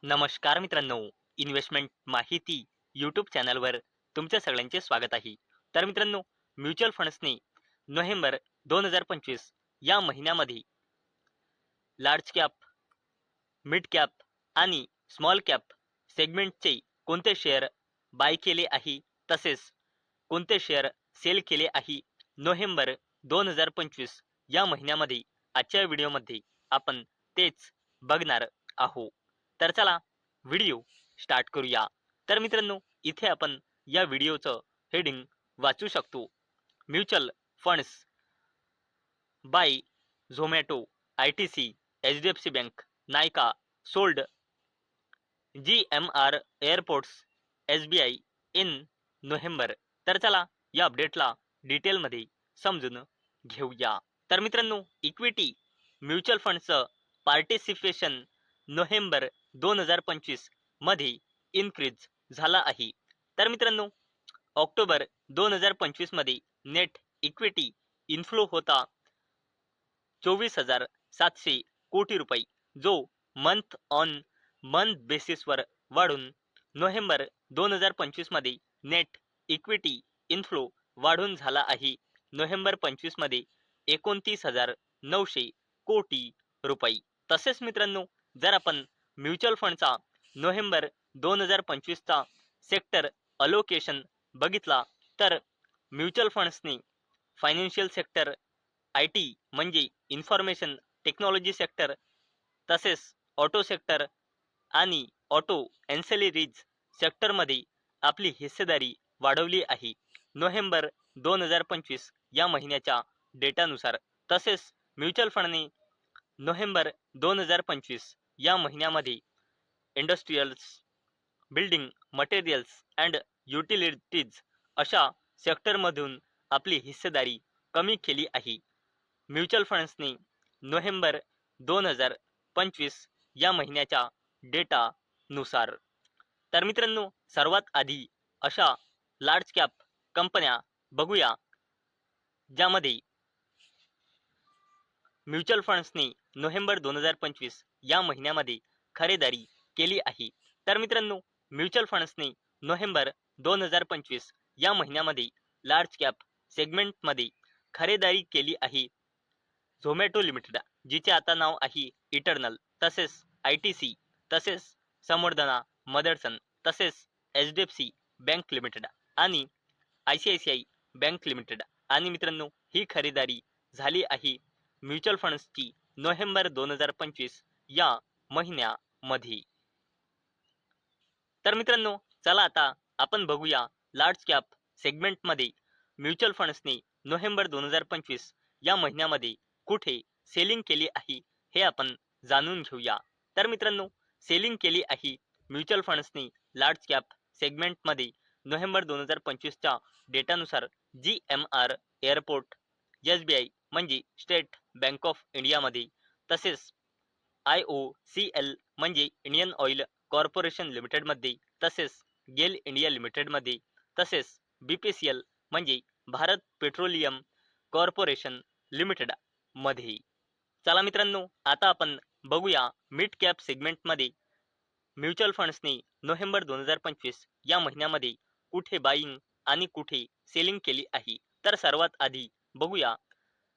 नमस्कार मित्रांनो, इन्व्हेस्टमेंट माहिती यूट्यूब चॅनलवर तुमच्या सगळ्यांचे स्वागत आहे. तर मित्रांनो, म्युच्युअल फंड्सने नोव्हेंबर 2025 या महिन्यामध्ये लार्ज कॅप, मिड कॅप आणि स्मॉल कॅप सेगमेंटचे कोणते शेअर बाय केले आहे, तसेच कोणते शेअर सेल केले आहे नोव्हेंबर 2025 या महिन्यामध्ये आजच्या व्हिडिओमध्ये आपण तेच बघणार आहोत. तर चला व्हिडिओ स्टार्ट करूया. तर मित्रांनो, इथे आपण या व्हिडिओचं हेडिंग वाचू शकतो. Mutual funds buy Zomato, ITC, HDFC bank, Nykaa sold GMR airports, SBI in November. तर चला या अपडेटला डिटेलमध्ये समजून घेऊया. तर मित्रांनो, इक्विटी म्युच्युअल फंडचं पार्टिसिपेशन नोव्हेंबर 2025 मध्ये इन्क्रीज झाला आहे. तर मित्रांनो, ऑक्टोबर 2025 मध्ये नेट इक्विटी इन्फ्लो होता 24,700 कोटी रुपये, जो मंथ ऑन मंथ बेसिसवर वाढून नोव्हेंबर 2025 मध्ये नेट इक्विटी इन्फ्लो वाढून झाला आहे नोव्हेंबर 25 मध्ये 29,900 कोटी रुपये. तसेच मित्रांनो, जर आपण म्युच्युअल फंडचा नोव्हेंबर 2025 चा सेक्टर अलोकेशन बघितला, तर म्युच्युअल फंड्सने फायनान्शियल सेक्टर, IT म्हणजे इन्फॉर्मेशन टेक्नॉलॉजी सेक्टर, तसेच ऑटो सेक्टर आणि ऑटो एन्सेलरीज सेक्टरमध्ये आपली हिस्सेदारी वाढवली आहे नोव्हेंबर 2025 या महिन्याच्या डेटानुसार. तसेच म्युच्युअल फंडने नोव्हेंबर 2025 या महिन्यामध्ये इंडस्ट्रीयल्स, बिल्डिंग मटेरियल्स अँड युटिलिटीज अशा सेक्टरमधून आपली हिस्सेदारी कमी केली आहे म्युच्युअल फंड्सने नोव्हेंबर 2025 या महिन्याच्या डेटानुसार. तर मित्रांनो, सर्वात आधी अशा लार्ज कॅप कंपन्या बघूया ज्यामध्ये म्युच्युअल फंड्सने नोव्हेंबर 2025 या महिन्यामध्ये खरेदी केली आहे. तर मित्रांनो, म्युच्युअल फंड्सने नोव्हेंबर 2025 या महिन्यामध्ये लार्ज कॅप सेगमेंटमध्ये खरेदी केली आहे झोमॅटो लिमिटेड, जिचे आता नाव आहे इटर्नल, तसेच ITC, तसेच संवर्धना मदरसन, तसेच HDFC बँक लिमिटेड आणि ICICI बँक लिमिटेड. आणि मित्रांनो, ही खरेदी झाली आहे म्युच्युअल फंड्सची नोव्हेंबर 2025 या महिन्यामध्ये. तर मित्रांनो, चला आता आपण बघूया लार्ज कॅप सेगमेंटमध्ये म्युच्युअल फंड्सने नोव्हेंबर 2025 या महिन्यामध्ये कुठे सेलिंग केली आहे हे आपण जाणून घेऊया. तर मित्रांनो, सेलिंग केली आहे म्युच्युअल फंड्सने लार्ज कॅप सेगमेंटमध्ये नोव्हेंबर 2025 च्या डेटानुसार GMR एअरपोर्ट, SBI म्हणजे स्टेट बँक ऑफ इंडियामध्ये, तसेच IOCL म्हणजे इंडियन ऑइल कॉर्पोरेशन लिमिटेडमध्ये, तसेच गेल इंडिया लिमिटेडमध्ये, तसेच BPCL म्हणजे भारत पेट्रोलियम कॉर्पोरेशन लिमिटेड मध्ये. चला मित्रांनो, आता आपण बघूया मिड कॅप सेगमेंटमध्ये म्युच्युअल फंड्सने नोव्हेंबर 2025 या महिन्यामध्ये कुठे बाईंग आणि कुठे सेलिंग केली आहे. तर सर्वात आधी बघूया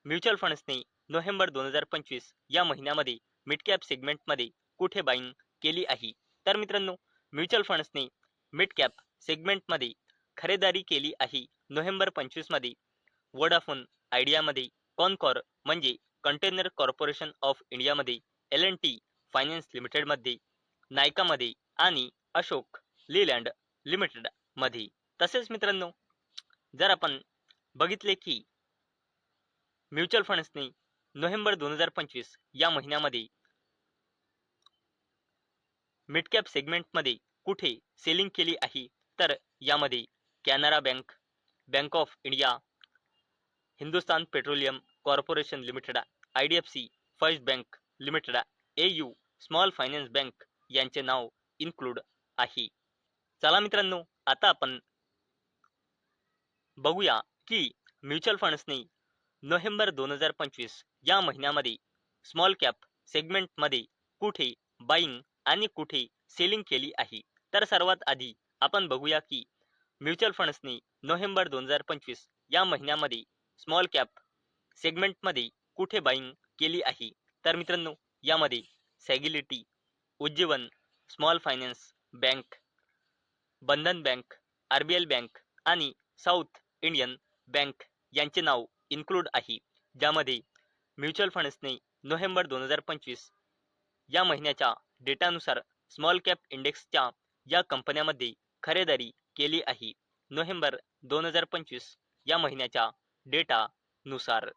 म्युच्युअल फंड्सने नोव्हेंबर 2025 या महिन्यामध्ये मिड कॅप सेगमेंटमध्ये कुठे बाईंग केली आहे. तर मित्रांनो, म्युच्युअल फंड्सने मिड कॅप सेगमेंटमध्ये खरेदी केली आहे नोव्हेंबर 25 मध्ये वोडाफोन आयडियामध्ये, कॉनकॉर म्हणजे कंटेनर कॉर्पोरेशन ऑफ इंडियामध्ये, L&T फायनान्स लिमिटेडमध्ये, नायकामध्ये आणि अशोक लीलँड लिमिटेड मध्ये. तसेच मित्रांनो, जर आपण बघितले की म्युच्युअल फंड्सने नोव्हेंबर 2025 या महिन्यामध्ये मिड कॅप सेगमेंटमध्ये कुठे सेलिंग केली आहे, तर यामध्ये Canara bank, bank of India, Hindustan petroleum corporation limited, IDFC first bank limited, AU small finance bank यांचे नाव इन्क्लूड आहे. चला मित्रांनो, आता आपण बघूया की म्युच्युअल फंड्सने नोव्हेंबर 2025 या महिन्यामध्ये स्मॉल कॅप सेगमेंटमध्ये कुठे बाईंग आणि कुठे सेलिंग केली आहे. तर सर्वात आधी आपण बघूया की म्युच्युअल फंड्सनी नोव्हेंबर 2025 या महिन्यामध्ये स्मॉल कॅप सेगमेंटमध्ये कुठे बाईंग केली आहे. तर मित्रांनो, यामध्ये सॅगिलिटी, उज्जीवन स्मॉल फायनान्स बँक, बंधन बँक, आरबीएल बँक आणि साऊथ इंडियन बँक यांचे नाव इन्क्लूड आहे. ज्यामध्ये म्युच्युअल फंड्सने नोव्हेंबर 2025 या महिन्याच्या डेटानुसार स्मॉल कॅप इंडेक्सच्या या कंपन्यांमध्ये खरेदी केली आहे. नोव्हेंबर 2025 या महिन्याच्या डेटानुसार.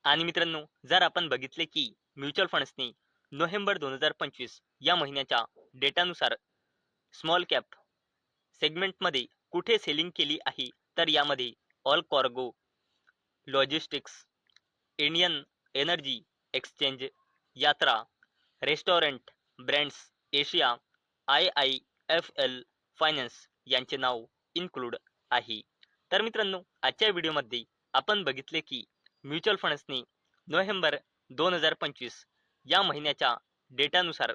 आणि मित्रांनो, जर आपण बघितले की म्युच्युअल फंड्सने नोव्हेंबर 2025 या महिन्याच्या डेटानुसार स्मॉल कॅप सेगमेंटमध्ये कुठे सेलिंग केली आहे, तर यामध्ये all cargo, logistics, Indian energy exchange, Yatra, restaurant brands Asia, IIFL finance यांचे नाव इन्क्लूड आहे. तर मित्रांनो, आजच्या व्हिडिओमध्ये आपण बघितले की म्युच्युअल फंड्सने नोव्हेंबर 2025 या महिन्याच्या डेटानुसार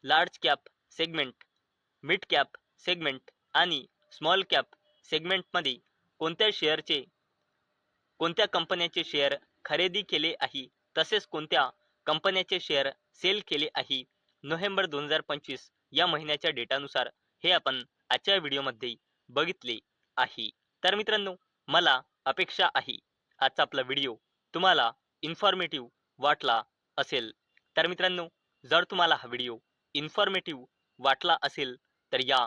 large cap segment, mid cap segment आणि स्मॉल कॅप सेगमेंटमध्ये कोणत्या कंपन्यांचे शेअर खरेदी केले आहे, तसेच कोणत्या कंपन्यांचे शेअर सेल केले आहे नोव्हेंबर 2025 या महिन्याच्या डेटानुसार, हे आपण आजच्या व्हिडिओमध्ये बघितले आहे. तर मित्रांनो, मला अपेक्षा आहे आजचा आपला व्हिडिओ तुम्हाला इन्फॉर्मेटिव्ह वाटला असेल. तर मित्रांनो, जर तुम्हाला हा व्हिडिओ इन्फॉर्मेटिव्ह वाटला असेल तर या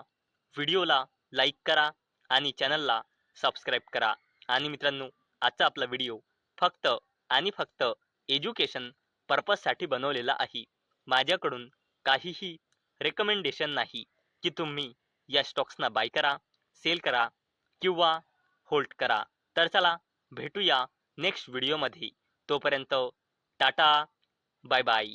व्हिडिओला लाईक करा आणि चॅनलला सबस्क्राईब करा. आणि मित्रांनो, आजचा आपला व्हिडिओ फक्त आणि फक्त एज्युकेशन पर्पजसाठी बनवलेला आहे. माझ्याकडून काहीही रेकमेंडेशन नाही की तुम्ही या स्टॉक्सना बाय करा, सेल करा किंवा होल्ड करा. तर चला भेटूया नेक्स्ट व्हिडिओमध्ये. तोपर्यंत टाटा, बाय बाय.